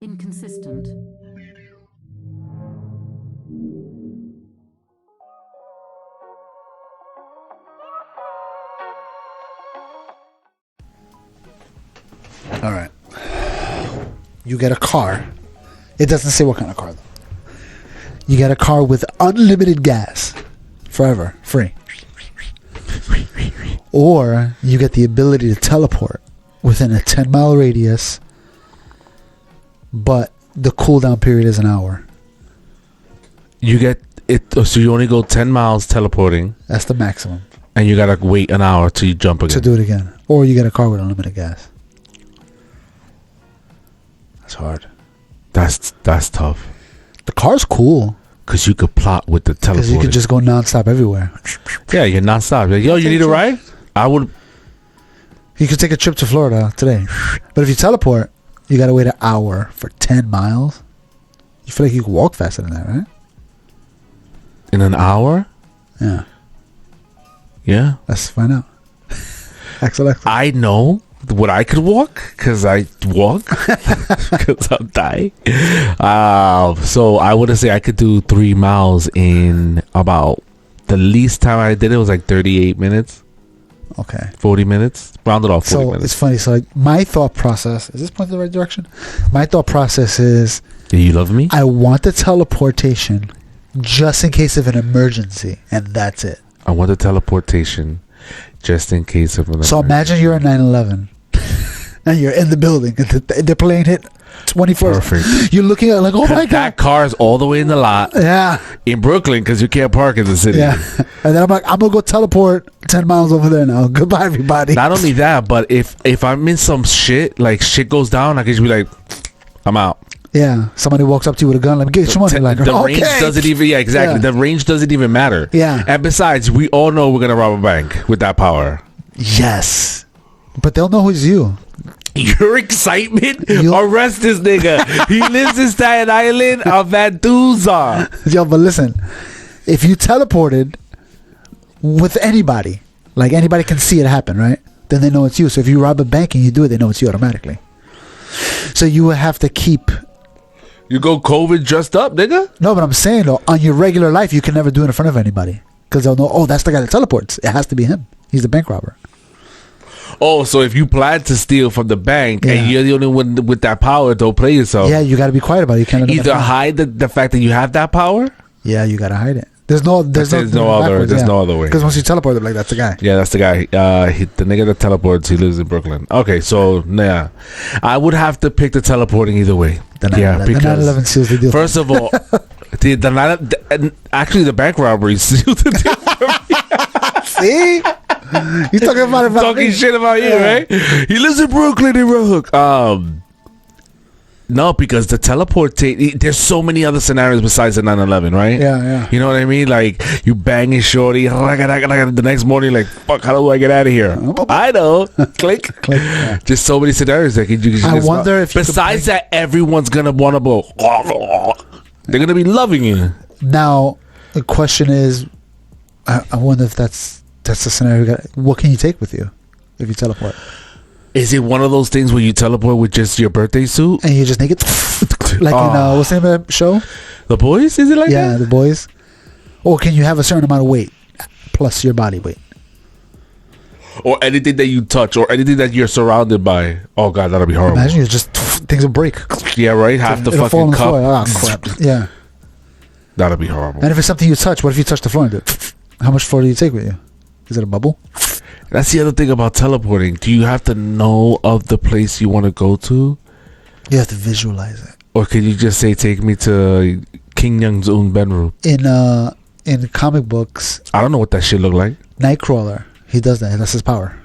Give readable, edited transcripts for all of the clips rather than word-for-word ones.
Inconsistent. All right. You get a car. It doesn't say what kind of car, though. You get a car with unlimited gas. Forever. Free. Or you get the ability to teleport within a 10-mile radius, but the cooldown period is an hour. You get it, so you only go 10 miles teleporting. That's the maximum. And you gotta wait an hour till you jump again. To do it again. Or you get a car with unlimited gas. That's hard. That's tough. The car's cool. Because you could plot with the teleporting. Because you could just go nonstop everywhere. Yeah, you're nonstop. Like, yo, you need a ride? I would. You could take a trip to Florida today. But if you teleport, you got to wait an hour for 10 miles. You feel like you can walk faster than that, right? In an hour? Yeah. Yeah. Let's find out. Excellent. I know what I could walk because I walk because I'm dying. So I would say I could do 3 miles in about, the least time I did it was like 38 minutes. Okay. 40 minutes. Rounded off 40 minutes. It's funny. So like, my thought process, is this pointing in the right direction? My thought process is, do you love me? I want the teleportation just in case of an emergency, and that's it. I want the teleportation just in case of an emergency. So imagine you're at 9/11 and you're in the building and the plane hit 21st. Perfect. You're looking at it like, oh my God. That car's all the way in the lot. Yeah. In Brooklyn because you can't park in the city. Yeah. And then I'm like, I'm going to go teleport 10 miles over there now. Goodbye, everybody. Not only that, but if I'm in some shit, like shit goes down, I can just be like, I'm out. Yeah. Somebody walks up to you with a gun, like, get your money. Like, the range doesn't even, yeah, exactly. Yeah. The range doesn't even matter. Yeah. And besides, we all know we're going to rob a bank with that power. Yes. But they'll know who's you. Your excitement? Arrest this nigga. He lives in Staten Island of Vaduza. Yo, but listen, if you teleported with anybody, like anybody can see it happen, right? Then they know it's you. So if you rob a bank and you do it, they know it's you automatically. So you would have to keep... You go COVID dressed up, nigga? No, but I'm saying, though, on your regular life, you can never do it in front of anybody. Because they'll know, oh, that's the guy that teleports. It has to be him. He's the bank robber. Oh, so if you plan to steal from the bank and you're the only one with that power, don't play yourself. Yeah, you got to be quiet about it. You can't either hide the fact that you have that power. Yeah, you got to hide it. There's no other way. Because once you teleport, they're like, that's the guy. Yeah, that's the guy. The nigga that teleports, he lives in Brooklyn. Okay, so yeah, I would have to pick the teleporting either way. The 9/11 seals the deal. First of all, actually the bank robbery sealed the deal for me. See. You talking shit about you, right? He lives in Brooklyn in Red Hook. No, because the teleportate, there's so many other scenarios besides the 9/11, right? Yeah. You know what I mean? Like, you banging shorty, the next morning, like, fuck, how do I get out of here? I know. Click. Yeah. Just so many scenarios that I wonder if besides that, everyone's going to want to go, they're going to be loving you. Now, the question is, I wonder if that's the scenario. What can you take with you if you teleport? Is it one of those things where you teleport with just your birthday suit? And you just naked? Like in, what's the name of that show? The Boys? Is it like that? Yeah, The Boys. Or can you have a certain amount of weight plus your body weight? Or anything that you touch or anything that you're surrounded by. Oh, God, that'll be horrible. Imagine you just, things will break. Yeah, right? Half the fucking cup. Oh, crap. Yeah. That'll be horrible. And if it's something you touch, what if you touch the floor and do it? How much floor do you take with you? Is it a bubble? That's the other thing about teleporting. Do you have to know of the place you want to go to? You have to visualize it. Or can you just say, take me to King Young's own bedroom? In comic books... I don't know what that shit look like. Nightcrawler. He does that. That's his power.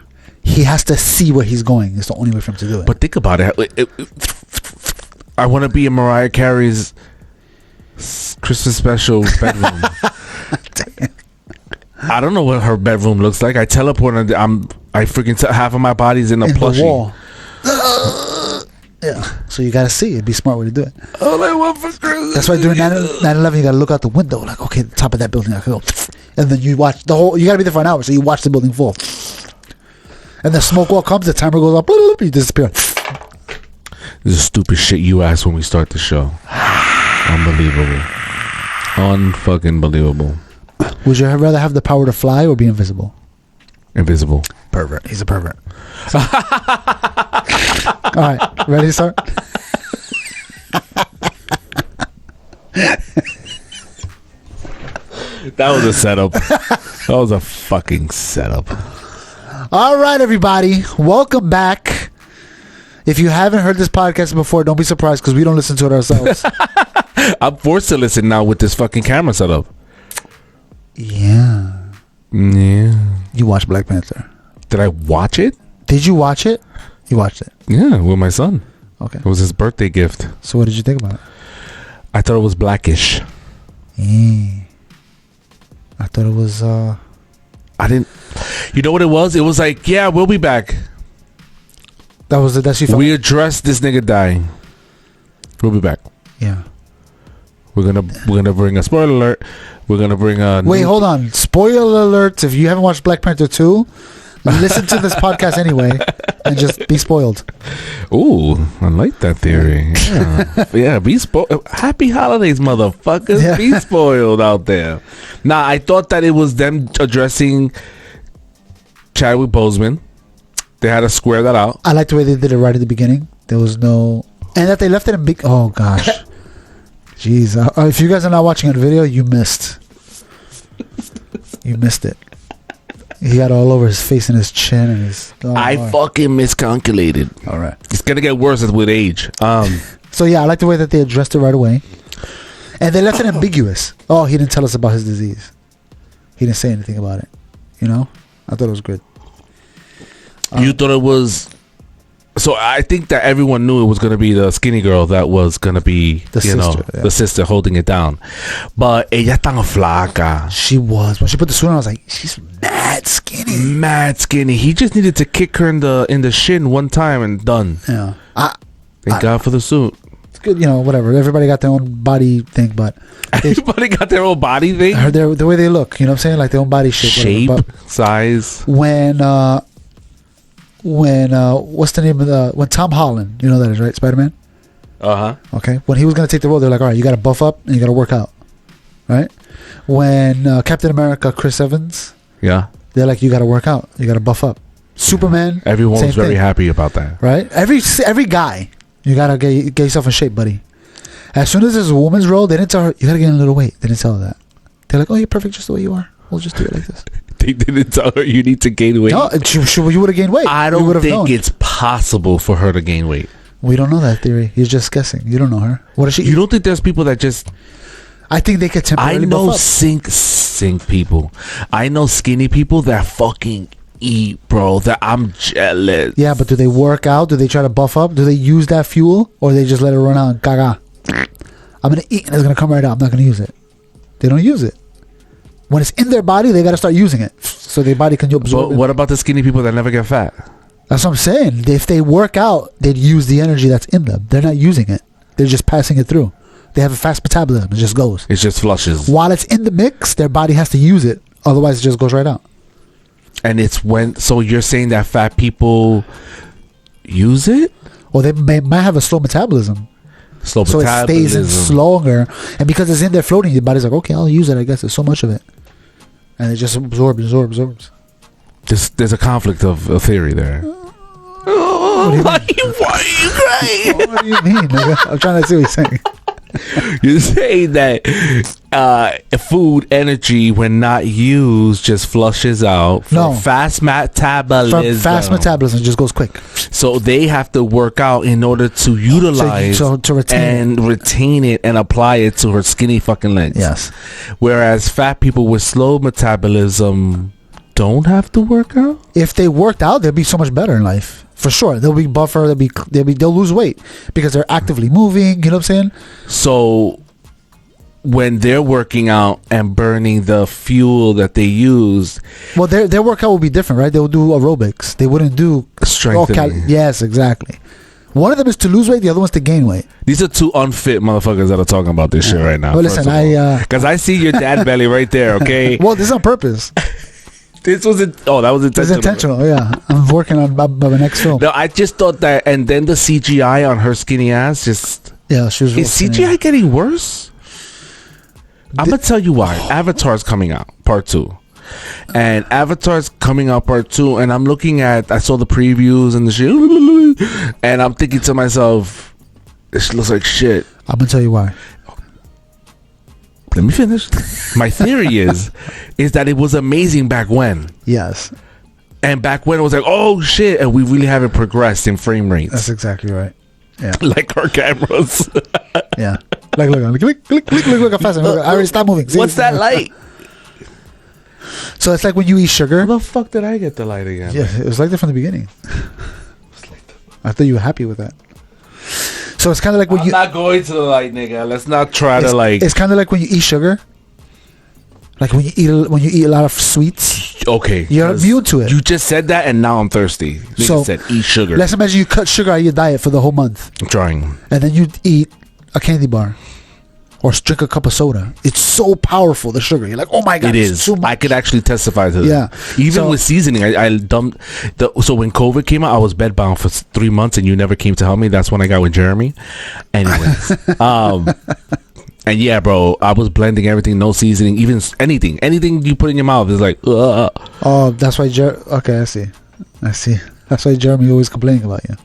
He has to see where he's going. It's the only way for him to do it. But think about it. I want to be in Mariah Carey's Christmas special bedroom. Damn. I don't know what her bedroom looks like. I teleport and I freaking half of my body's in a plushie. The wall. Yeah. So you gotta see. It'd be a smart way to do it. All I want for Christmas. That's why during 9/11 you gotta look out the window. Like, okay, the top of that building I can go. And then you watch the whole. You gotta be there for an hour, so you watch the building fall. And the smoke wall comes. The timer goes up. You disappear. This is stupid shit you asked when we start the show. Unbelievable. Unfucking believable. Would you rather have the power to fly or be invisible? Invisible. Pervert. He's a pervert. All right. Ready to start? That was a setup. That was a fucking setup. All right, everybody. Welcome back. If you haven't heard this podcast before, don't be surprised because we don't listen to it ourselves. I'm forced to listen now with this fucking camera setup. Yeah. Yeah. You watched Black Panther. Did I watch it? Did you watch it? You watched it. Yeah, with my son. Okay. It was his birthday gift. So what did you think about it? I thought it was blackish. I thought it was... I didn't... You know what it was? It was like, yeah, we'll be back. That's you felt? We addressed this nigga dying. We'll be back. Yeah. We're gonna bring a spoiler alert. We're gonna bring a... Wait, hold on. Spoiler alerts. If you haven't watched Black Panther 2, listen to this podcast anyway and just be spoiled. Ooh, I like that theory. Yeah, be spoiled. Happy holidays, motherfuckers. Yeah. Be spoiled out there. Nah, I thought that it was them addressing Chadwick Boseman. They had to square that out. I like the way they did it right at the beginning. There was no... And that they left it in big... Oh, gosh. Jeez. If you guys are not watching a video, you missed. You missed it. He got all over his face and his chin and his... I fucking miscalculated. All right. It's gonna get worse with age. So, yeah, I like the way that they addressed it right away. And they left it ambiguous. Oh, he didn't tell us about his disease. He didn't say anything about it. You know? I thought it was good. You thought it was... So I think that everyone knew it was going to be the skinny girl that was going to be, the sister holding it down. But ella tan flaca. She was. When she put the suit on, I was like, she's mad skinny. Mad skinny. He just needed to kick her in the shin one time and done. Yeah. Thank God for the suit. It's good, whatever. Everybody got their own body thing, but... Everybody got their own body thing? The way they look, you know what I'm saying? Like their own body shape. Size. When what's the name of when Tom Holland, you know that is, right? Spider-Man? Okay. When he was going to take the role, they're like, all right, you got to buff up and you got to work out. Right? When Captain America, Chris Evans, yeah, they're like, you got to work out. You got to buff up. Superman. Everyone was very happy about that. Right? Every guy, you got to get yourself in shape, buddy. As soon as there's a woman's role, they didn't tell her, you got to gain a little weight. They didn't tell her that. They're like, oh, you're perfect just the way you are. We'll just do it like this. They didn't tell her you need to gain weight. No, you would have gained weight. I don't think it's possible for her to gain weight. We don't know that theory. You're just guessing. You don't know her. What is she? You don't think there's people that just... I think they could temporarily I know buff up. sink people. I know skinny people that fucking eat, bro. That I'm jealous. Yeah, but do they work out? Do they try to buff up? Do they use that fuel? Or they just let it run out and caga? I'm going to eat and it's going to come right out. I'm not going to use it. They don't use it. When it's in their body, they got to start using it so their body can absorb it. What about the skinny people that never get fat? That's what I'm saying. If they work out, they'd use the energy that's in them. They're not using it. They're just passing it through. They have a fast metabolism. It just goes. It just flushes. While it's in the mix, their body has to use it. Otherwise, it just goes right out. And it's when... So you're saying that fat people use it? Or they might have a slow metabolism. So it stays in longer. And because it's in there floating, your body's like, okay, I'll use it. I guess there's so much of it. And it just absorbs. There's a conflict of a theory there. Why are you crying? What do you mean? I'm trying to see what you're saying. You're saying that food energy, when not used, just flushes out. Fast metabolism. Fast metabolism just goes quick. So they have to work out in order to utilize to retain it and apply it to her skinny fucking legs. Yes. Whereas fat people with slow metabolism don't have to work out. If they worked out, they'd be so much better in life. For sure. They'll be buffer, they'll lose weight because they're actively moving, you know what I'm saying? So when they're working out and burning the fuel that they use, well, their workout will be different, right? They will do aerobics. They wouldn't do strengthening. Yes, exactly. One of them is to lose weight, the other one's to gain weight. These are two unfit motherfuckers that are talking about this shit right now. Well, listen, because I see your dad belly right there, okay? Well, this is on purpose. This was that was It was intentional. intentional. Yeah, I'm working on my next film. No, I just thought that, and then the CGI on her skinny ass just. Yeah, she was. Is CGI getting worse? I'm gonna tell you why. Avatar's coming out, part 2. And Avatar's coming out part 2, and I'm looking at, I saw the previews and the shit, and I'm thinking to myself, this looks like shit. I'm gonna tell you why. Let me finish. My theory is that it was amazing back when. Yes. And back when it was like, oh shit, and we really haven't progressed in frame rates. That's exactly right. Yeah. Like our cameras. Yeah. Like, look, look how fast. I already stopped moving. See? What's that light? So it's like when you eat sugar. How the fuck did I get the light again? Yeah, it was like that from the beginning. I thought you were happy with that. So it's kind of like when I'm not going to the light, nigga. Let's not try to like. It's kind of like when you eat sugar. Like when you eat a lot of sweets. Okay, you're immune to it. You just said that, and now I'm thirsty. Nigga So said eat sugar. Let's imagine you cut sugar out of your diet for the whole month, I'm trying. and then you eat a candy bar or drink a cup of soda. It's so powerful, the sugar. You're like, oh my god, It it's is. too much. I could actually testify to that. Yeah. Even So- with seasoning, I dumped. So when COVID came out, I was bedbound for 3 months, and you never came to help me. That's when I got with Jeremy. Anyways, and yeah, bro, I was blending everything, no seasoning, even anything you put in your mouth is like, ugh. Oh, that's why. Okay, I see. That's why Jeremy always complaining about you.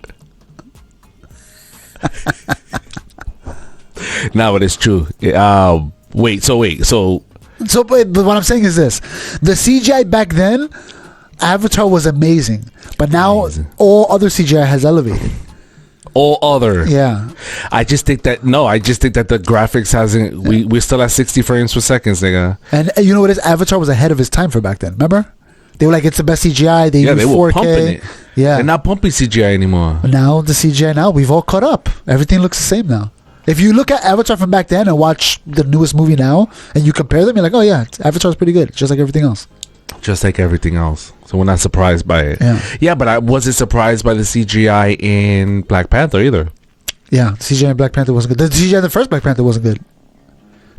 No, but it's true. Wait. So but what I'm saying is this: the CGI back then, Avatar was amazing, but now all other CGI has elevated. all other. Yeah. I just think that the graphics hasn't. We're still at 60 frames per second, nigga. And you know what is? Avatar was ahead of his time for back then. Remember? They were like, it's the best CGI. They use they 4K. were pumping it. Yeah. They're not pumping CGI anymore. Now the CGI now we've all caught up. Everything looks the same now. If you look at Avatar from back then and watch the newest movie now, and you compare them, you're like, oh yeah, Avatar's pretty good, just like everything else. Just like everything else. So we're not surprised by it. Yeah. But I wasn't surprised by the CGI in Black Panther either. Yeah, the CGI in Black Panther wasn't good. The CGI in the first Black Panther wasn't good.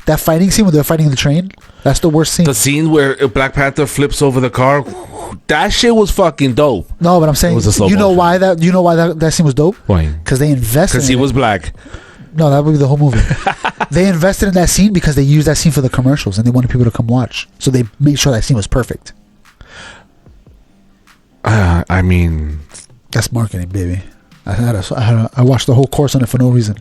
That fighting scene when they're fighting in the train, that's the worst scene. The scene where Black Panther flips over the car, that shit was fucking dope. No, but I'm saying, you know why that scene was dope? Why? Because they invested. Because he was black. No, that would be the whole movie. They invested in that scene because they used that scene for the commercials and they wanted people to come watch. So they made sure that scene was perfect. I mean, that's marketing, baby. I watched the whole course on it for no reason.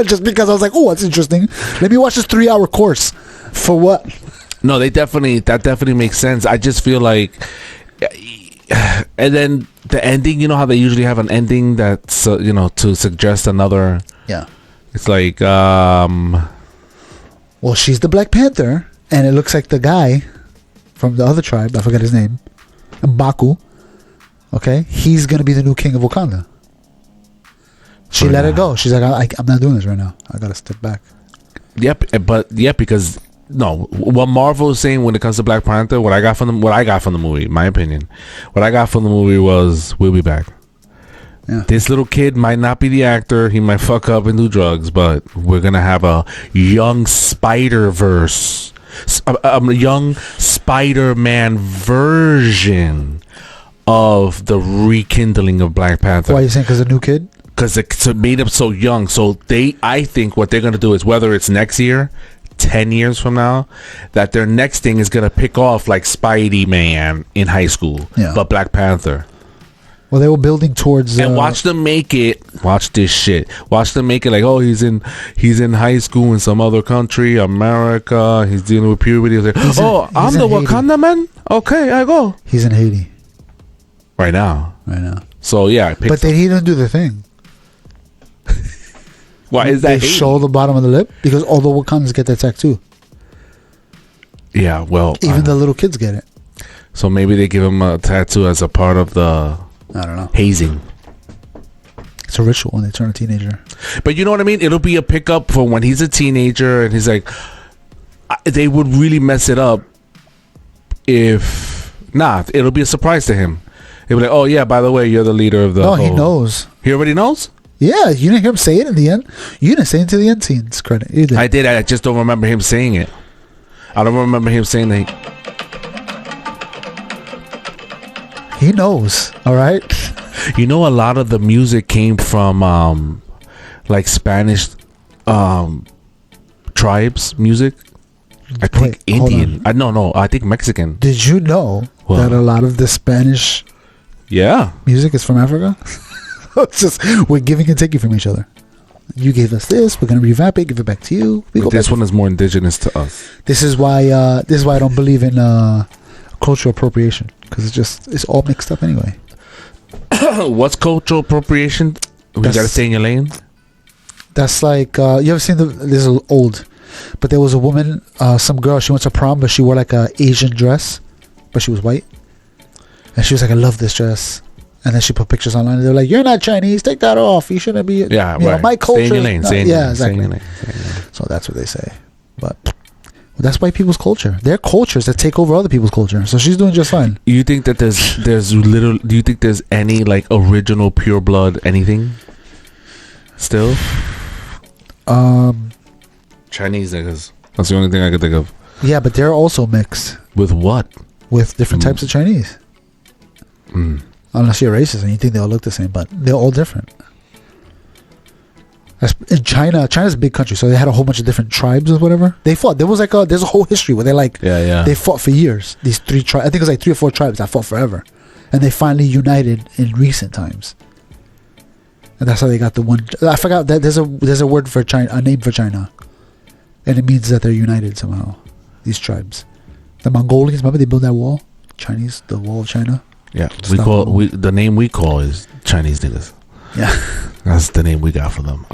Just because I was like, oh, that's interesting. Let me watch this 3-hour course. For what? No, that definitely makes sense. I just feel like, and then the ending, you know how they usually have an ending that's to suggest another. Yeah. It's like, well, she's the Black Panther, and it looks like the guy from the other tribe, I forget his name, M'Baku. Okay, he's gonna be the new king of Wakanda. She let it go. She's like, I'm not doing this right now. I gotta step back. Yep, because what Marvel is saying when it comes to Black Panther, what I got from the movie, my opinion, what I got from the movie was, we'll be back. Yeah. This little kid might not be the actor. He might fuck up and do drugs, but we're gonna have a young Spider-Verse, a young Spider-Man version of the rekindling of Black Panther. Why are you saying? Because a new kid? Because it's made up so young. So I think what they're gonna do is, whether it's next year, 10 years from now, that their next thing is gonna pick off like Spidey-Man in high school, but Black Panther. Well, they were building towards, and watch them make it. Watch this shit. Watch them make it like, oh, he's in high school in some other country, America. He's dealing with puberty. He's like, I'm the Wakanda man. Okay, I go. He's in Haiti right now. So yeah, but he didn't do the thing. Why is that? They show the bottom of the lip because all the Wakandans get that tattoo. Yeah, well, even the little kids get it. So maybe they give him a tattoo as a part of the, I don't know, hazing. It's a ritual when they turn a teenager. But you know what I mean? It'll be a pickup for when he's a teenager and he's like, they would really mess it up if not. It'll be a surprise to him. He'll be like, oh yeah, by the way, you're the leader of the. No, he knows. He already knows? Yeah, you didn't hear him say it in the end. You didn't say it to the end scenes credit either. I did. I just don't remember him saying it. I don't remember him saying that. He knows. All right. You know, a lot of the music came from like Spanish tribes music. I think Wait, Indian. No, I think Mexican. Did you know that a lot of the Spanish music is from Africa? It's just we're giving and taking from each other. You gave us this, we're gonna revamp it, give it back to you. This one is more indigenous to us. This is why I don't believe in cultural appropriation, because it's all mixed up anyway. What's cultural appropriation? We gotta stay in your lane. That's like you ever seen this is old, but there was a woman, some girl. She went to prom, but she wore like a Asian dress, but she was white, and she was like, "I love this dress." And then she put pictures online, and they're like, "You're not Chinese. Take that off. You shouldn't be." Yeah, right. My culture. Stay in your lane. Exactly. So that's what they say, but that's white people's culture. Their cultures that take over other people's culture. So she's doing just fine. You think that there's little? Do you think there's any like original pure blood anything? Still, Chinese niggas. That's the only thing I could think of. Yeah, but they're also mixed with what? With different types of Chinese. Unless you're racist and you think they all look the same, but they're all different. In China's a big country, so they had a whole bunch of different tribes or whatever. They fought. There was like there's a whole history where they fought for years. These 3 tribes, I think it was like 3 or 4 tribes that fought forever, and they finally united in recent times. And that's how they got the one. I forgot that there's a word for China, a name for China, and it means that they're united somehow. These tribes, the Mongolians, remember they built that wall, Chinese, the wall of China. Yeah, the name we call is Chinese niggas. Yeah, that's the name we got for them.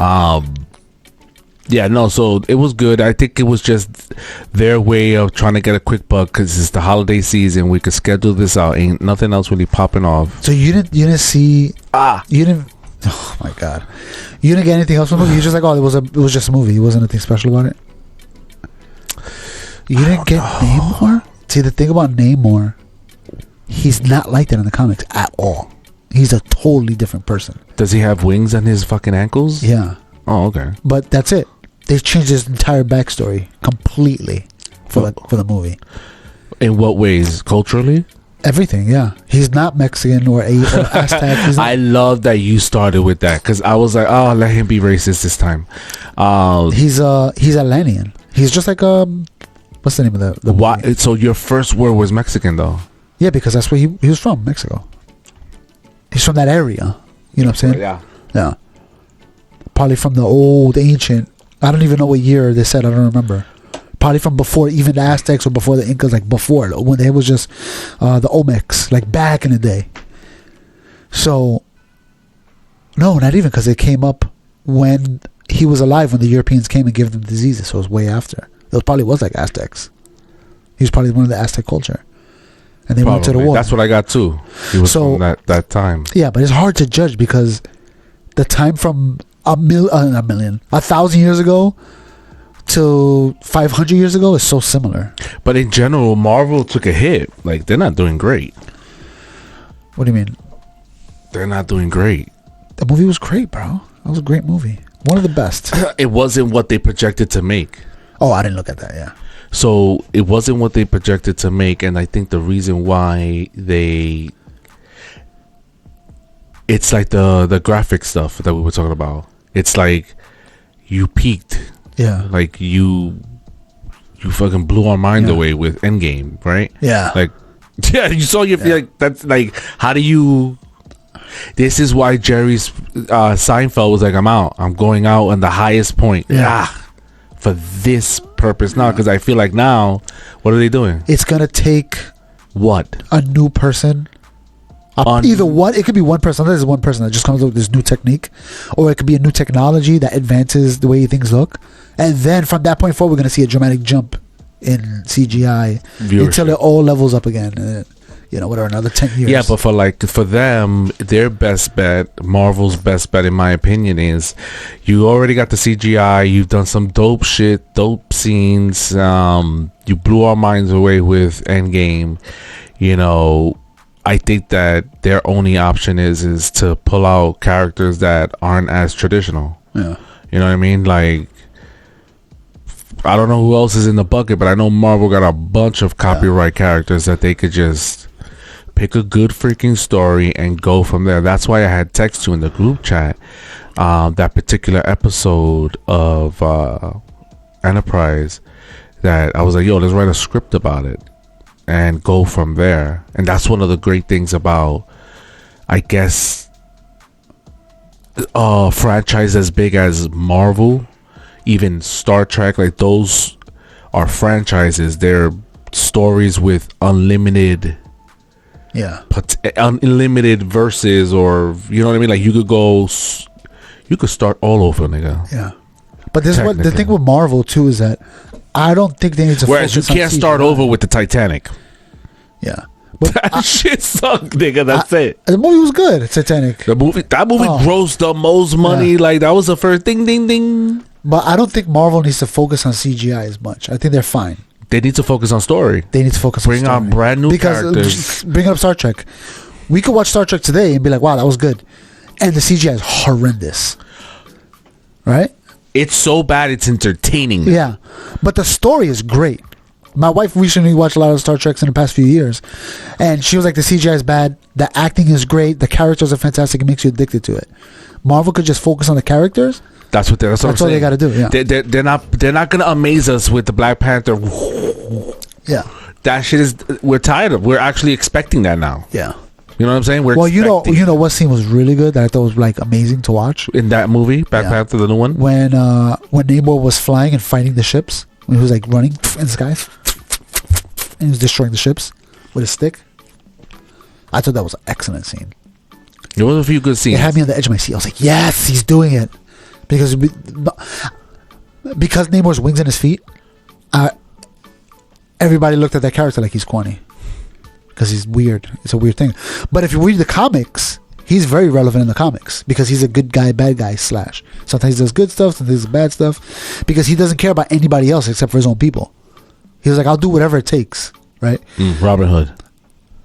Yeah, no, so it was good. I think it was just their way of trying to get a quick buck because it's the holiday season. We could schedule this out. Ain't nothing else really popping off. So you didn't see you didn't. Oh my god, you didn't get anything else from the movie. You just like, it was just a movie. It wasn't anything special about it. You didn't get Namor. See, the thing about Namor, he's not like that in the comics at all. He's a totally different person. Does he have wings on his fucking ankles? Yeah. Oh, okay. But that's it. They've changed his entire backstory completely for the movie. In what ways? Culturally? Everything, yeah. He's not Mexican or Aztec. I love that you started with that because I was like, oh, let him be racist this time. He's Atlantean. He's just like what's the name of the why? So your first word was Mexican though? Yeah, because that's where he was from, Mexico. He's from that area. You know what I'm saying? Yeah. Probably from the old ancient. I don't even know what year they said. I don't remember. Probably from before even the Aztecs or before the Incas, like before when they was just the Olmecs, like back in the day. So, no, not even, because it came up when he was alive when the Europeans came and gave them diseases. So it was way after. It probably was like Aztecs. He was probably one of the Aztec culture. And they went to the war. That's what I got too. He was from that time. Yeah, but it's hard to judge because the time from 1,000 years ago to 500 years ago is so similar. But in general, Marvel took a hit. Like, they're not doing great. What do you mean? They're not doing great. The movie was great, bro. That was a great movie. One of the best. It wasn't what they projected to make. Oh, I didn't look at that, yeah. So it wasn't what they projected to make, and I think the reason why it's like the graphic stuff that we were talking about. It's like you peaked. Yeah. Like you fucking blew our mind away with Endgame, right? Yeah. Like, yeah, you saw your like that's like, how do you? This is why Jerry's Seinfeld was like, I'm out. I'm going out on the highest point. Yeah. For this purpose now, because I feel like now, what are they doing? It's gonna take what? A new person. Either one, it could be one person. There's one person that just comes up with this new technique, or it could be a new technology that advances the way things look, and then from that point forward, we're gonna see a dramatic jump in CGI until it all levels up again. Whatever, another 10 years. Yeah, but for them, their best bet, Marvel's best bet, in my opinion, is you already got the CGI. You've done some dope shit, dope scenes. You blew our minds away with Endgame. I think that their only option is to pull out characters that aren't as traditional. Yeah. You know what I mean? Like, I don't know who else is in the bucket, but I know Marvel got a bunch of copyright characters that they could just pick a good freaking story and go from there. That's why I had text you in the group chat that particular episode of Enterprise, that I was like, yo, let's write a script about it and go from there. And that's one of the great things about, I guess, franchise as big as Marvel, even Star Trek, like those are franchises. They're stories with unlimited verses, or you know what I mean, like you could start all over, nigga. Yeah, but this is what the thing with Marvel too is that I don't think they need to. Whereas you can't start over with the Titanic. Yeah, but that shit sucked, nigga. That's it. The movie was good. Titanic. That movie grossed the most money. Like that was the first ding, ding, ding. But I don't think Marvel needs to focus on CGI as much. I think they're fine. They need to focus on story. They need to focus on story. Bring on brand new characters. Bring up Star Trek. We could watch Star Trek today and be like, wow, that was good. And the CGI is horrendous. Right? It's so bad, it's entertaining. Yeah. But the story is great. My wife recently watched a lot of Star Treks in the past few years. And she was like, the CGI is bad. The acting is great. The characters are fantastic. It makes you addicted to it. Marvel could just focus on the characters. That's what all they got to do. Yeah, they're not gonna amaze us with the Black Panther. Yeah, that shit is. We're tired of. We're actually expecting that now. Yeah, you know what I'm saying. You know what scene was really good that I thought was like amazing to watch in that movie, Black Panther, the new one. When Namor was flying and fighting the ships, when he was like running in the skies, and he was destroying the ships with a stick. I thought that was an excellent scene. There was a few good scenes. It had me on the edge of my seat. I was like, yes, he's doing it. Because Namor's wings in his feet, everybody looked at that character like he's corny. Because he's weird. It's a weird thing. But if you read the comics, he's very relevant in the comics. Because he's a good guy, bad guy / Sometimes he does good stuff, sometimes he does bad stuff. Because he doesn't care about anybody else except for his own people. He was like, I'll do whatever it takes. Right? Robin Hood.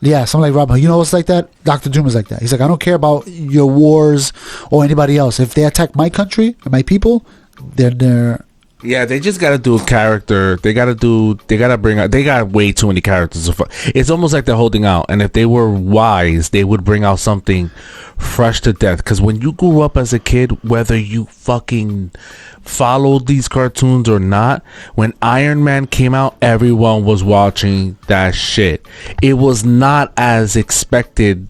Yeah, something like Robin Hood. You know what's like that? Dr. Doom is like that. He's like, I don't care about your wars or anybody else. If they attack my country and my people, they're... Yeah, they just gotta do a character. They got way too many characters. It's almost like they're holding out. And if they were wise, they would bring out something fresh to death. Because when you grew up as a kid, whether you fucking followed these cartoons or not, when Iron Man came out, everyone was watching that shit. It was not as expected.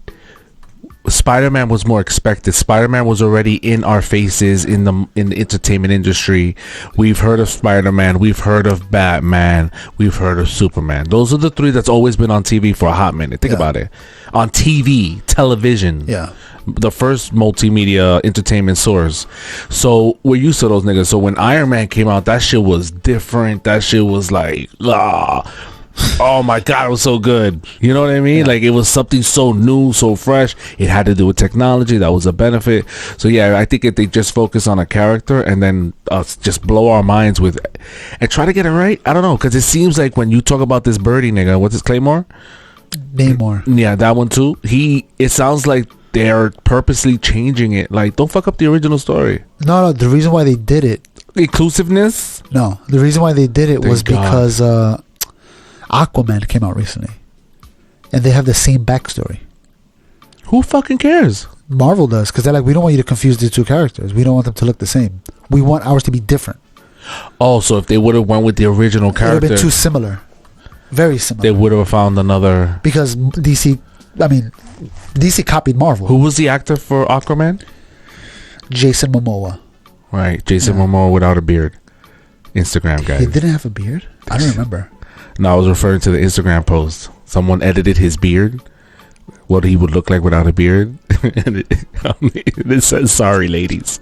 Spider-Man was more expected. Spider-Man was already in our faces in the entertainment industry. We've heard of Spider-Man, we've heard of Batman, we've heard of Superman. Those are the three that's always been on TV for a hot minute. Think about it. On TV, television. Yeah. The first multimedia entertainment source. So we're used to those niggas. So when Iron Man came out, that shit was different. That shit was like, oh my god, it was so good. You know what I mean? Like it was something so new, so fresh. It had to do with technology. That was a benefit. So yeah, I think if they just focus on a character and then just blow our minds with and try to get it right. I don't know, because it seems like when you talk about this birdie nigga, what's his Namor? Yeah, that one too. It sounds like they're purposely changing it. Like, don't fuck up the original story. No, the reason why they did it, inclusiveness. No, the reason why they did it was because Aquaman came out recently, and they have the same backstory. Who fucking cares? Marvel does, because they're like, we don't want you to confuse the two characters. We don't want them to look the same. We want ours to be different. Oh, so if they would have went with the original character, it would have been too similar, very similar. They would have found another. Because DC copied Marvel. Who was the actor for Aquaman? Jason Momoa. Right, Jason Momoa without a beard. Instagram guy. He didn't have a beard? I don't remember. No, I was referring to the Instagram post. Someone edited his beard, what he would look like without a beard. And it says, sorry, ladies.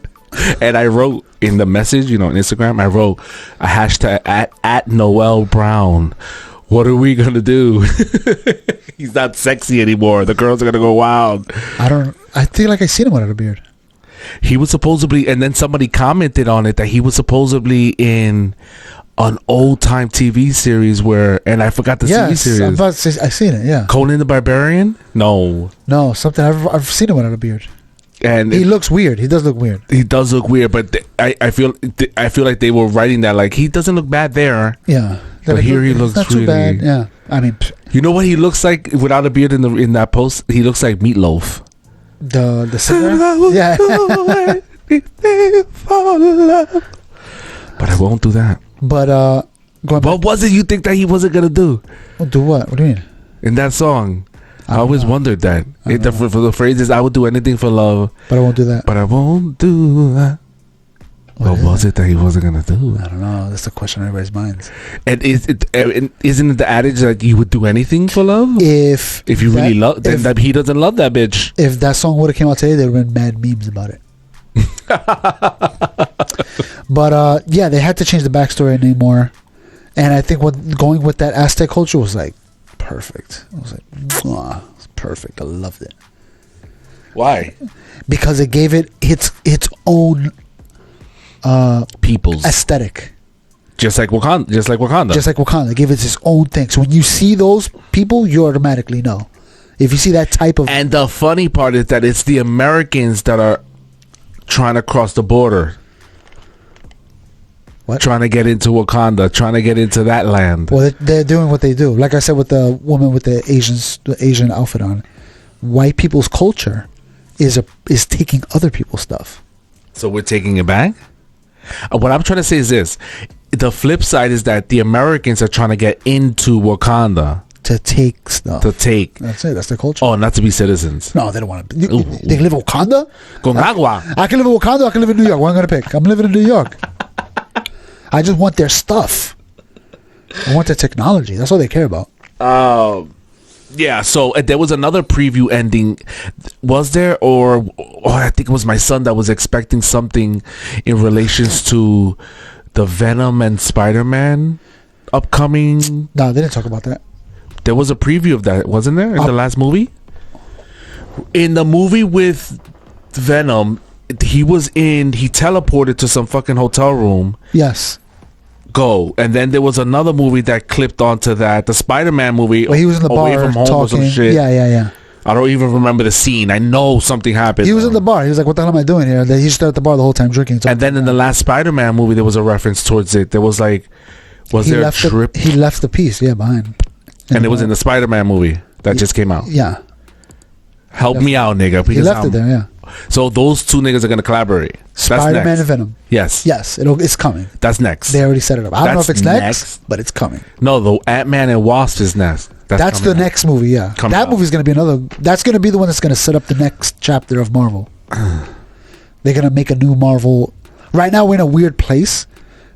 And I wrote in the message, on Instagram, I wrote a hashtag at Noel Brown. What are we going to do? He's not sexy anymore. The girls are going to go wild. I feel like I seen him without a beard. He was supposedly, and then somebody commented on it that he was supposobly in an old time TV series and I forgot the TV series. I'm about to say, I've seen it. Yeah, Conan the Barbarian. No, something I've seen him without a beard, and he looks weird. He does look weird. He does look weird, but I feel like they were writing that like he doesn't look bad there. Yeah, but here he looks not really too bad. Yeah, I mean, You know what he looks like without a beard in that post? He looks like Meatloaf. The singer? Yeah. But I won't do that. But what was it you think that he wasn't gonna do? Do what? What do you mean? In that song, I always wondered that. For the phrases, I would do anything for love, but I won't do that. But I won't do that. What was it that he wasn't gonna do? I don't know. That's the question on everybody's minds. And isn't it the adage that you would do anything for love? If you really love, then that he doesn't love that bitch. If that song would have came out today, there would have been mad memes about it. But yeah, they had to change the backstory anymore, and I think going with that Aztec culture was like perfect. I was like, it was perfect. I loved it. Why? Because it gave it its own people's aesthetic. Just like Wakanda. They gave it its own thing. So when you see those people, you automatically know. If you see that type of... And the funny part is that it's the Americans that are trying to cross the border. What? Trying to get into Wakanda, trying to get into that land. Well, they're doing what they do. Like I said with the woman with the Asian outfit on, white people's culture is taking other people's stuff. So we're taking it back? What I'm trying to say is this. The flip side is that the Americans are trying to get into Wakanda. To take stuff. That's it. That's their culture. Oh, not to be citizens. No, they don't want to. They can live in Wakanda? Con agua. I can live in Wakanda. I can live in New York. What am I going to pick? I'm living in New York. I just want their stuff. I want their technology. That's all they care about. Yeah, so there was another preview ending. Was there? Or I think it was my son that was expecting something in relations to the Venom and Spider-Man upcoming. No, they didn't talk about that. There was a preview of that, wasn't there, in the last movie? In the movie with Venom, he teleported to some fucking hotel room. Yes. And then there was another movie that clipped onto that, the Spider-Man movie. Well, he was in the bar from home talking. or some shit. Yeah. I don't even remember the scene. I know something happened. He was in the bar. He was like, what the hell am I doing here? He stood at the bar the whole time drinking. And then in the last Spider-Man movie, there was a reference towards it. There was like, there a trip? He left the piece, behind. And it was in the Spider-Man movie that just came out. Yeah. Help me out, nigga. He left it there, yeah. So those two niggas are going to collaborate. Spider-Man and Venom. Yes. It's coming. That's next. They already set it up. I don't know if it's next, but it's coming. No, the Ant-Man and Wasp is next. That's the next movie, yeah. That movie's going to be that's going to be the one that's going to set up the next chapter of Marvel. They're going to make a new Marvel. Right now, we're in a weird place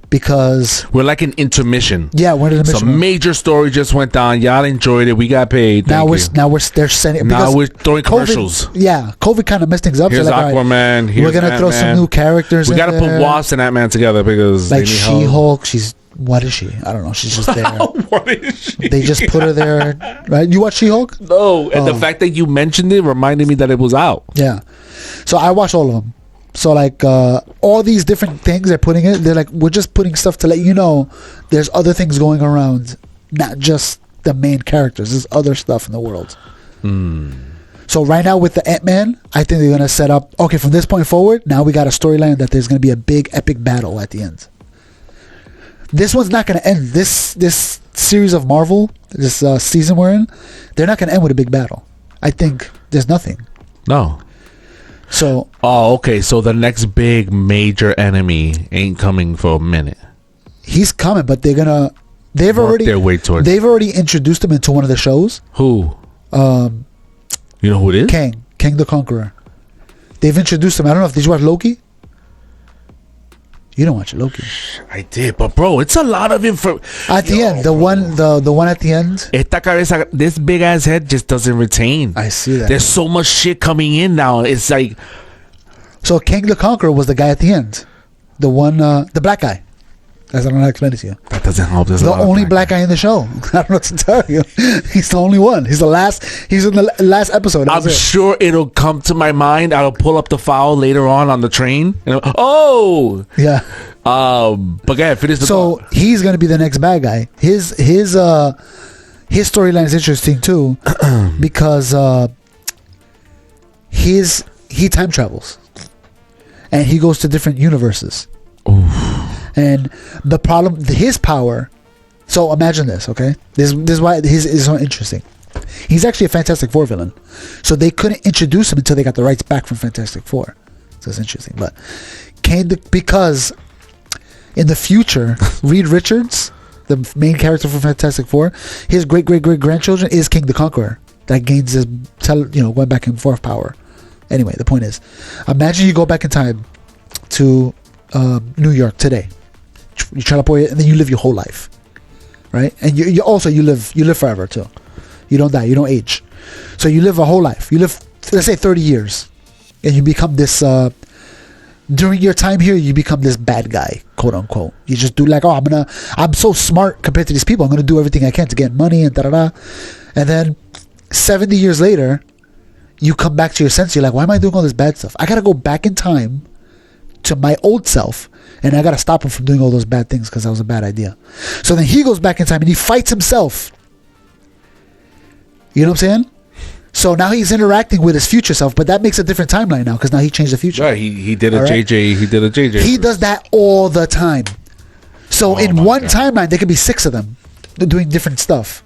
because... We're like an intermission. Yeah, we're in an intermission. Some major story just went down. Y'all enjoyed it. We got paid. They're sending... Now we're throwing commercials. COVID kind of messed things up. Here's so Aquaman. Here's we're going to throw some new characters in there. We got to put Wasp and Ant-Man together because... Like She-Hulk, what is she? I don't know. She's just there. What is she? They just put her there, right? You watch She-Hulk? No. And the fact that you mentioned it reminded me that it was out. Yeah. So I watched all of them. So like all these different things they're putting in, they're like, we're just putting stuff to let you know there's other things going around, not just the main characters. There's other stuff in the world. So right now with the Ant-Man, I think they're going to set up, okay, from this point forward, now we got a storyline that there's going to be a big epic battle at the end. This one's not going to end. This series of Marvel, this season we're in, they're not going to end with a big battle. I think there's nothing. No. So. Oh, okay. So the next big major enemy ain't coming for a minute. He's coming, but they're gonna. They've already introduced him into one of the shows. Who? You know who it is? Kang the Conqueror. They've introduced him. I don't know if did you watch Loki? You don't watch Loki. I did, but bro, it's a lot of info. At the end, the one at the end. Esta cabeza, this big ass head just doesn't retain. I see that. There's so much shit coming in now. It's like, so King the Conqueror was the guy at the end, the one, the black guy. I don't know how to explain it to you. That doesn't help. There's the only black guy in the show. I don't know what to tell you. He's the only one. He's in the last episode. I'm sure it'll come to my mind. I'll pull up the file later on the train. And yeah. But yeah, finish the So he's gonna be the next bad guy. His storyline is interesting too, because he time travels, and he goes to different universes. Oof. And the problem, his power So imagine this, okay? This is why his is so interesting. He's actually a Fantastic Four villain. So they couldn't introduce him until they got the rights back from Fantastic Four. So it's interesting. But because in the future, Reed Richards, the main character from Fantastic Four, his great-great-great-grandchildren is King the Conqueror. That gains his, going back and forth power. Anyway, the point is, imagine you go back in time to New York today. You teleport it, and then you live your whole life. Right? And you also live forever too. You don't die, you don't age. So you live a whole life. You live, let's say, 30 years. And you become this, during your time here, you become this bad guy, quote unquote. You just do like, I'm so smart compared to these people. I'm going to do everything I can to get money and da-da-da. And then 70 years later, you come back to your senses. You're like, why am I doing all this bad stuff? I got to go back in time to my old self. And I got to stop him from doing all those bad things because that was a bad idea. So then he goes back in time and he fights himself. You know what I'm saying? So now he's interacting with his future self, but that makes a different timeline now because now he changed the future. Right, he did a JJ. He did a JJ. He does that all the time. So in one timeline, there could be 6 of them doing different stuff.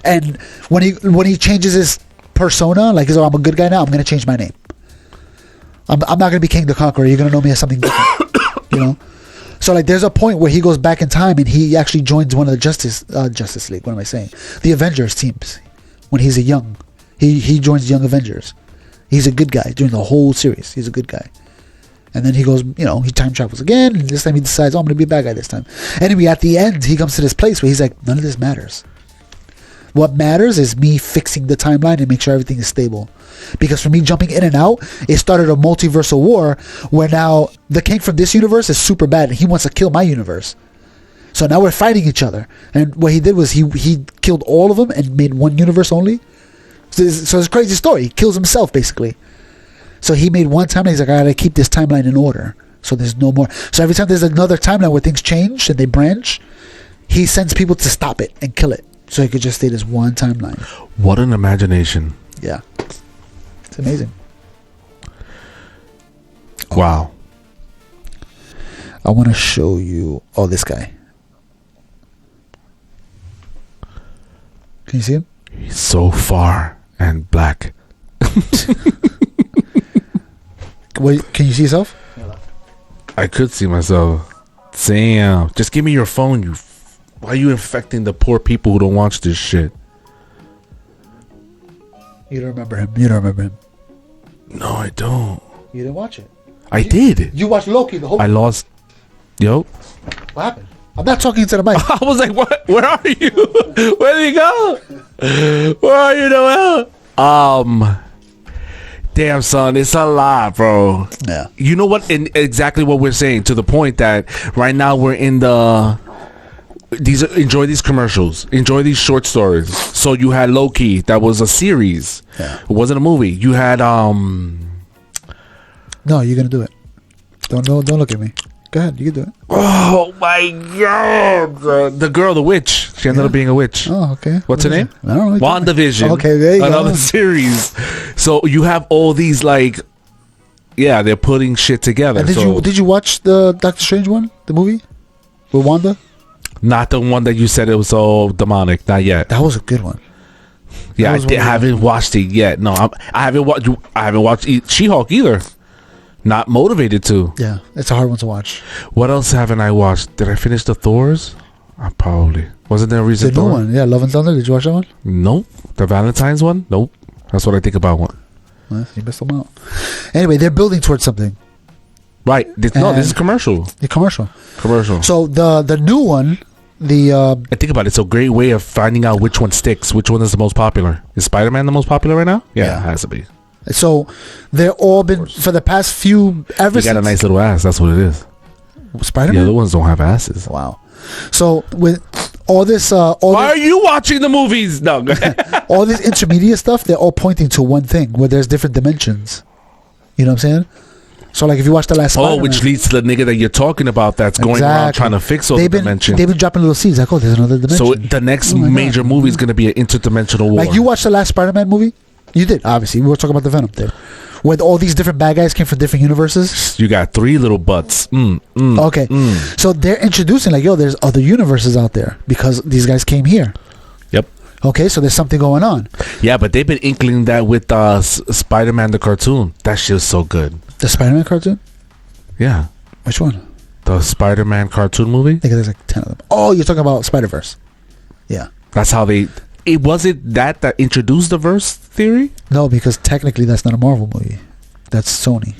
And when he changes his persona, like, I'm a good guy now, I'm going to change my name. I'm not going to be King the Conqueror. You're going to know me as something different. You know? So, like, there's a point where he goes back in time and he actually joins one of the Justice League. What am I saying? The Avengers teams. When he's a young. He joins the Young Avengers. He's a good guy during the whole series. He's a good guy. And then he goes, he time travels again. And this time he decides, I'm going to be a bad guy this time. Anyway, at the end, he comes to this place where he's like, none of this matters. What matters is me fixing the timeline and make sure everything is stable. Because for me jumping in and out, it started a multiversal war where now the king from this universe is super bad and he wants to kill my universe. So now we're fighting each other. And what he did was he killed all of them and made one universe only. So it's a crazy story. He kills himself, basically. So he made one timeline. He's like, I gotta keep this timeline in order. So there's no more. So every time there's another timeline where things change and they branch, he sends people to stop it and kill it. So he could just stay this one timeline. What an imagination. Yeah. It's amazing. Wow. I want to show you. Oh, this guy. Can you see him? He's so far and black. Wait, can you see yourself? I could see myself. Damn. Just give me your phone, why are you infecting the poor people who don't watch this shit? You don't remember him. No, I don't. You didn't watch it. I did. You watched Loki the whole I lost. Yo. What happened? I'm not talking to the mic. I was like, what? Where are you? Where did he go? Where are you, Noel? Damn, son, it's a lot, bro. Yeah. You know what? Exactly what we're saying, to the point that right now we're in enjoy these commercials, enjoy these short stories. So you had Loki, that was a series. Yeah. It wasn't a movie. You had No, you're gonna do it. Don't look at me. Go ahead, you can do it. Oh my god, the girl, the witch. She ended up being a witch. Oh, okay. What's her name? I don't know. WandaVision. Okay, there you Another go. series. So you have all these they're putting shit together. And did you watch the Doctor Strange one, the movie with Wanda? Not the one that you said it was so demonic. Not yet. That was a good one. Yeah, I haven't watched it yet. No, I haven't watched She-Hulk either. Not motivated to. Yeah, it's a hard one to watch. What else haven't I watched? Did I finish the Thors? Probably. Wasn't there a reason? The new one, yeah, Love and Thunder. Did you watch that one? Nope. The Valentine's one? Nope. That's what I think about one. Well, you missed them out. Anyway, they're building towards something. Right. This is commercial. The commercial. So the new one, I think about it. It's a great way of finding out which one sticks, which one is the most popular. Is Spider-Man the most popular right now? Yeah. It has to be. So they're all been for the past few ever. You got a nice little ass. That's what it is. Spider-Man. The other ones don't have asses. Wow. So with all this, why are you watching the movies? No. all this intermediate stuff, they're all pointing to one thing where there's different dimensions. You know what I'm saying? So like if you watch the last Spider-Man, which leads to the nigga that you're talking about that's going around trying to fix all the dimensions. They've been dropping little seeds like, oh, there's another dimension. So the next major movie is going to be an interdimensional war. Like you watched the last Spider-Man movie? You did, obviously. We were talking about the Venom thing. Where all these different bad guys came from different universes. You got 3 little butts. Okay. So they're introducing, like, yo, there's other universes out there because these guys came here. Yep. Okay, so there's something going on. Yeah, but they've been inkling that with Spider-Man the cartoon. That shit was so good. The Spider-Man cartoon? Yeah. Which one? The Spider-Man cartoon movie? I think there's like 10 of them. Oh, you're talking about Spider-Verse. Yeah. That's how they... Was it that introduced the verse theory? No, because technically that's not a Marvel movie. That's Sony.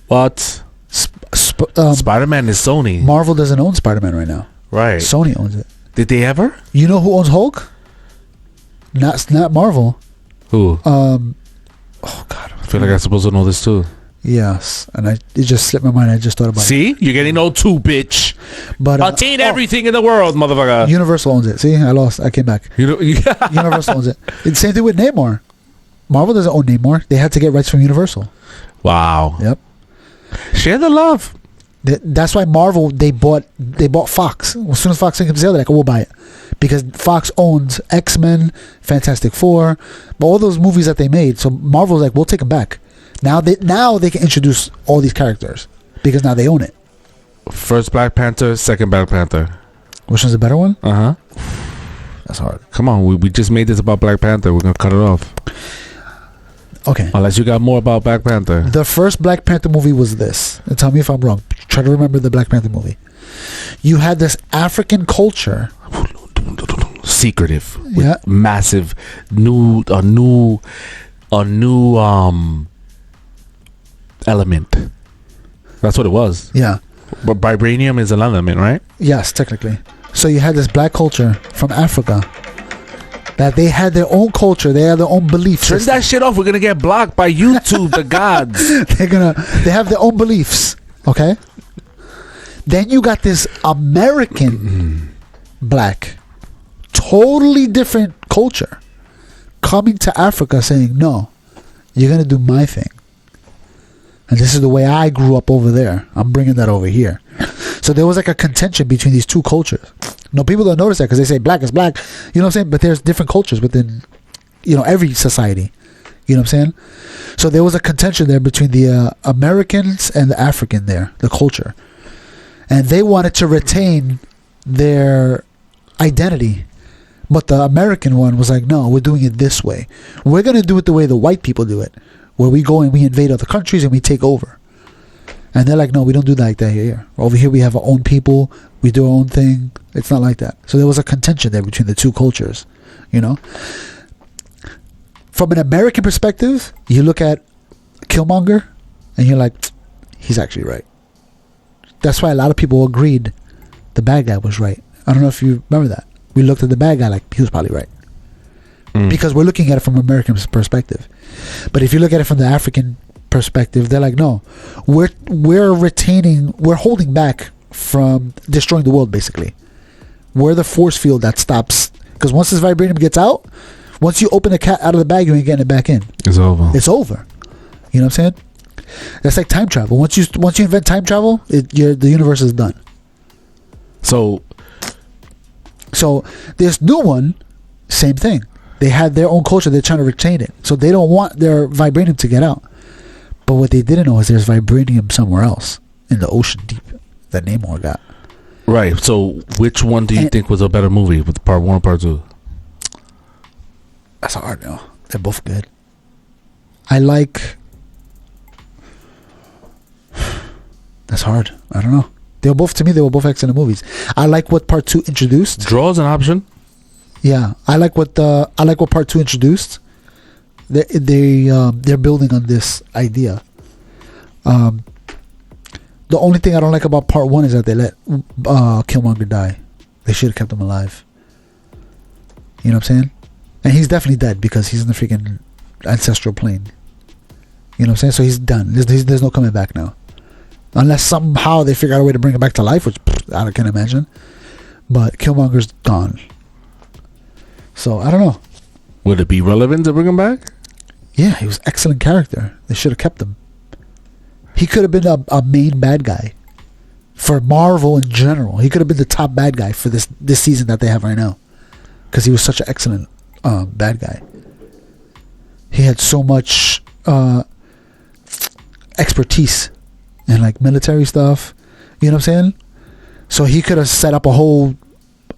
What? Spider-Man is Sony. Marvel doesn't own Spider-Man right now. Right. Sony owns it. Did they ever? You know who owns Hulk? Not Marvel. Who? Oh God. I feel like I'm supposed to know this too. Yes, and it just slipped my mind. I just thought about it. See? You're getting old too, bitch. But attain everything in the world, motherfucker. Universal owns it. See? I lost. I came back. Universal owns it. It's the same thing with Namor. Marvel doesn't own Namor. They had to get rights from Universal. Wow. Yep. Share the love. That's why Marvel, they bought Fox. As soon as Fox came to sale, they're like, we'll buy it. Because Fox owns X-Men, Fantastic Four, but all those movies that they made. So Marvel's like, we'll take them back. Now they can introduce all these characters because now they own it. First Black Panther, second Black Panther. Which one's the better one? Uh-huh. That's hard. Come on, we just made this about Black Panther. We're going to cut it off. Okay. Unless you got more about Black Panther. The first Black Panther movie was this. And tell me if I'm wrong. Try to remember the Black Panther movie. You had this African culture. Secretive. Yeah. Massive a new element. That's what it was. Yeah. But vibranium is an element, right? Yes, technically. So you had this black culture from Africa that they had their own culture, they had their own beliefs. Turn that shit off. We're gonna get blocked by YouTube, the gods. They have their own beliefs. Okay. Then you got this American black, totally different culture coming to Africa saying, no, you're gonna do my thing. And this is the way I grew up over there. I'm bringing that over here. So there was like a contention between these two cultures. No, people don't notice that because they say black is black. You know what I'm saying? But there's different cultures within, every society. You know what I'm saying? So there was a contention there between the Americans and the African there, the culture. And they wanted to retain their identity. But the American one was like, no, we're doing it this way. We're going to do it the way the white people do it. Where we go and we invade other countries and we take over. And they're like, no, we don't do that like that here. Over here we have our own people. We do our own thing. It's not like that. So there was a contention there between the two cultures, From an American perspective, you look at Killmonger and you're like, he's actually right. That's why a lot of people agreed the bad guy was right. I don't know if you remember that. We looked at the bad guy like he was probably right. Because we're looking at it from American perspective. But if you look at it from the African perspective, they're like, no, we're holding back from destroying the world, basically. We're the force field that stops. Because once this vibranium gets out, once you open the cat out of the bag, you ain't getting it back in. It's over. It's over. You know what I'm saying? That's like time travel. Once you invent time travel, the universe is done. So this new one, same thing. They had their own culture. They're trying to retain it. So they don't want their vibranium to get out. But what they didn't know is there's vibranium somewhere else in the ocean deep that Namor got. Right. So which one do you think was a better movie, with part 1 or part 2? That's hard, They're both good. I like... That's hard. I don't know. They were both excellent movies. I like what part 2 introduced. Draw is an option. Yeah, I like what part 2 introduced. They're building on this idea. The only thing I don't like about part 1 is that they let Killmonger die. They should have kept him alive. You know what I'm saying? And he's definitely dead because he's in the freaking ancestral plane. You know what I'm saying? So he's done. There's no coming back now. Unless somehow they figure out a way to bring him back to life, which I can't imagine. But Killmonger's gone. So, I don't know. Would it be relevant to bring him back? Yeah, he was an excellent character. They should have kept him. He could have been a main bad guy for Marvel in general. He could have been the top bad guy for this season that they have right now, because he was such an excellent bad guy. he had so much expertise in like military stuff. You know what I'm saying? So he could have set up a whole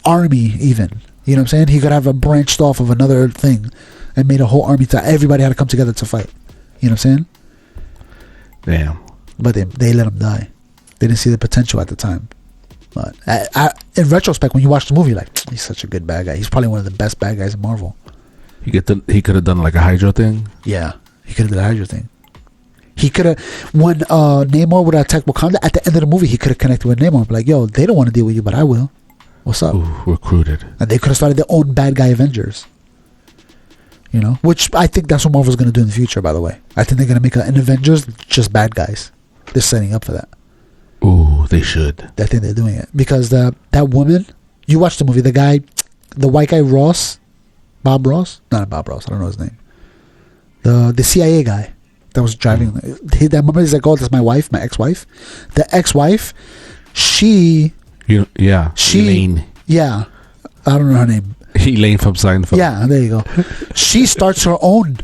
army even. You know what I'm saying? He could have branched off of another thing and made a whole army to everybody had to come together to fight. You know what I'm saying? Damn. But they let him die. They didn't see the potential at the time. But in retrospect, when you watch the movie, you're like, he's such a good bad guy. He's probably one of the best bad guys in Marvel. He could have done like a Hydra thing. Yeah, he could have done a Hydra thing. He could have, when Namor would attack Wakanda, at the end of the movie, he could have connected with Namor. Like, yo, they don't want to deal with you, but I will. What's up? Ooh, recruited. And they could have started their own bad guy Avengers. You know, which I think that's what Marvel's going to do in the future, by the way. I think they're going to make an Avengers just bad guys. They're setting up for that. Ooh, they should. I think they're doing it. Because that woman, you watched the movie, the white guy Ross, Bob Ross? Not Bob Ross, I don't know his name. The CIA guy that was driving. That remember, he's like, oh, that's my wife, my ex-wife. The ex-wife, Elaine. Yeah, I don't know her name. Elaine from Seinfeld. Yeah, there you go. She starts her own.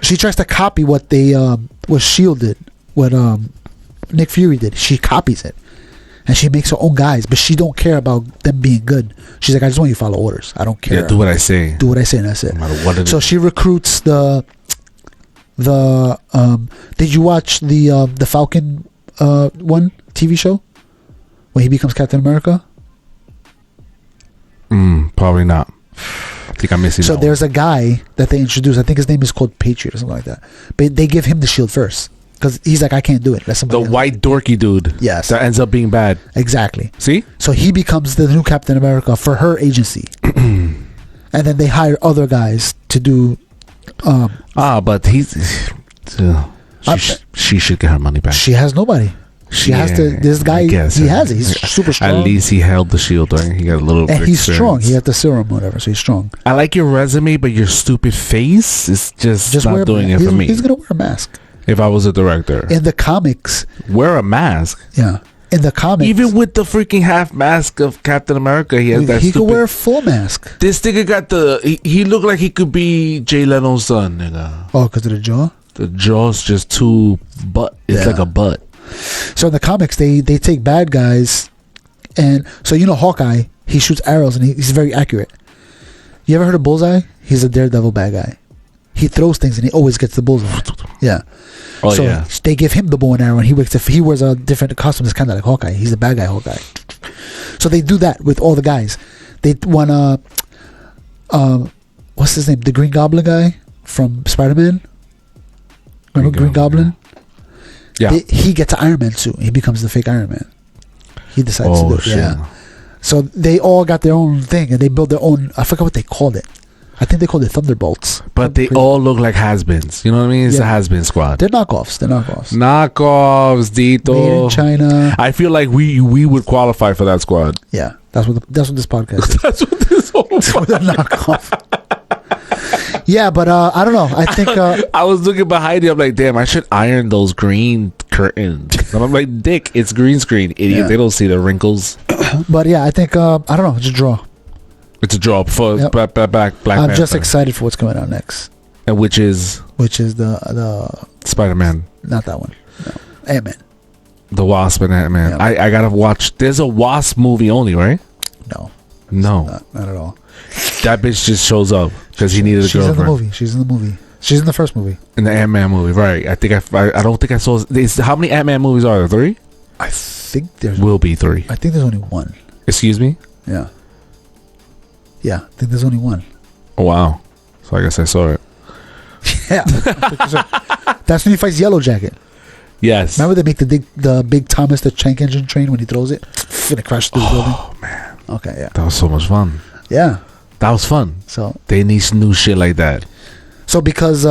She tries to copy what S.H.I.E.L.D. did, what Nick Fury did. She copies it, and she makes her own guys, but she don't care about them being good. She's like, I just want you to follow orders. I don't care. Yeah, do what I say. Do what I say, and that's it. No matter what it so is. she recruits the. Did you watch the Falcon one TV show when he becomes Captain America? Probably not. I think I'm missing. So there's a guy that they introduce. I think his name is called Patriot or something like that. But they give him the shield first because he's like, I can't do it. That's the white dorky dude. Yes, that ends up being bad. Exactly. See? So he becomes the new Captain America for her agency, and then they hire other guys to do. But she should get her money back. She has nobody. She has to. This guy, he has it. He's super strong. At least he held the shield, right? He got a little. And he's strong. He had the serum, whatever. So he's strong. I like your resume, but your stupid face is just not doing it for me. He's gonna wear a mask. If I was a director, in the comics, wear a mask. Yeah, in the comics, even with the freaking half mask of Captain America, he has that. He could wear a full mask. This nigga got he looked like he could be Jay Leno's son, nigga. Oh, because of the jaw. The jaw's just too butt. It's like a butt. So in the comics, they take bad guys, and so Hawkeye, he shoots arrows and he's very accurate. You ever heard of Bullseye? He's a daredevil bad guy. He throws things and he always gets the bullseye. Yeah. Oh, so yeah. They give him the bow and arrow, and he wears a different costume. It's kind of like Hawkeye. He's the bad guy Hawkeye. So they do that with all the guys. They want what's his name? The Green Goblin guy from Spider-Man. Remember Green Goblin? Yeah. He gets an Iron Man suit. He becomes the fake Iron Man. He decides to do it. Shit. Yeah. So they all got their own thing, and they built their own. I forgot what they called it. I think they called it Thunderbolts. But they all look like has-beens. You know what I mean? It's a has-been squad. They're knockoffs. Knockoffs, Dito. Made in China. I feel like we would qualify for that squad. Yeah, that's what this podcast is. That's what this whole knockoff. Yeah, but I don't know. I think I was looking behind you. I'm like, damn, I should iron those green curtains. And I'm like, Dick, it's green screen, idiot. Yeah. They don't see the wrinkles. But yeah, I think I don't know. It's a draw. It's a draw for Black Panther. I'm just excited for what's coming out next. And which is the Spider-Man. Not that one. No, Ant-Man. The Wasp and Ant-Man. Yep. I gotta watch. There's a Wasp movie only, right? No. Not at all. That bitch just shows up because he needed a girlfriend. She's in the movie. She's in the first movie. In the Ant-Man movie, right? I don't think I saw. How many Ant-Man movies are there? 3? I think there's. Will be 3. I think there's only 1. Excuse me? Yeah. Yeah, I think there's only 1. Oh, wow. So I guess I saw it. Yeah. That's when he fights Yellow Jacket. Yes. Remember they make the big Thomas the Tank Engine train when he throws it? And it crashes through the building? Oh, man. Okay, yeah. That was so much fun. Yeah. That was fun. So they need some new shit like that. So because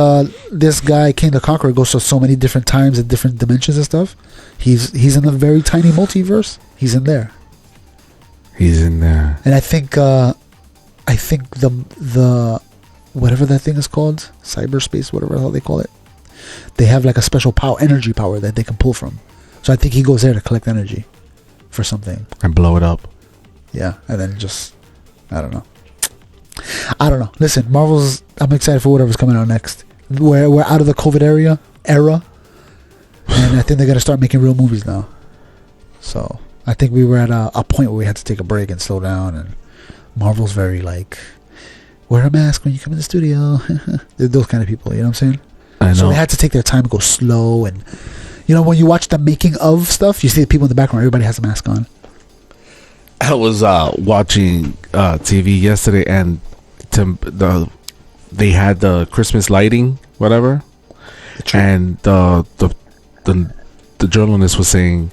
this guy, King the Conqueror, goes to so many different times and different dimensions and stuff, he's in a very tiny multiverse. He's in there. And I think the whatever that thing is called, cyberspace, whatever the hell they call it, they have like a special energy power that they can pull from. So I think he goes there to collect energy for something and blow it up. Yeah, and then just I don't know. Listen, I'm excited for whatever's coming out next. we're out of the COVID era, and I think they're gonna start making real movies now. So I think we were at a point where we had to take a break and slow down. And Marvel's very like, wear a mask when you come in the studio. They're those kind of people, you know what I'm saying? I know. So they had to take their time and go slow. And you know, when you watch the making of stuff, you see the people in the background. Everybody has a mask on. I was watching TV yesterday, and they had the Christmas lighting, whatever, and the journalist was saying,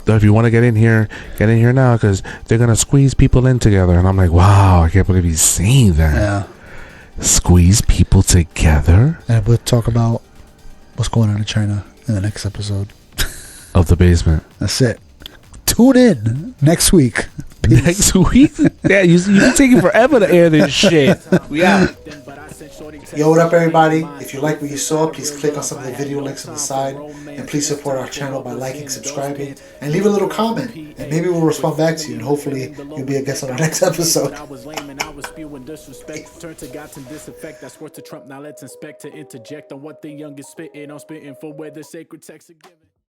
if you want to get in here now, because they're gonna squeeze people in together. And I'm like, wow, I can't believe he's saying that. Yeah. Squeeze people together. And we'll talk about what's going on in China in the next episode of The Basement. That's it. Tune in next week. Peace. Next week? Yeah, you've been taking forever to air this shit. We out. Yo, what up, everybody? If you like what you saw, please click on some of the video links on the side, and please support our channel by liking, subscribing, and leave a little comment, and maybe we'll respond back to you, and hopefully you'll be a guest on our next episode. Turn to God to disinfect. That's worth to Trump. Now let's inspect to interject on what the youngest spitting. I'm spitting for where the sacred texts are given.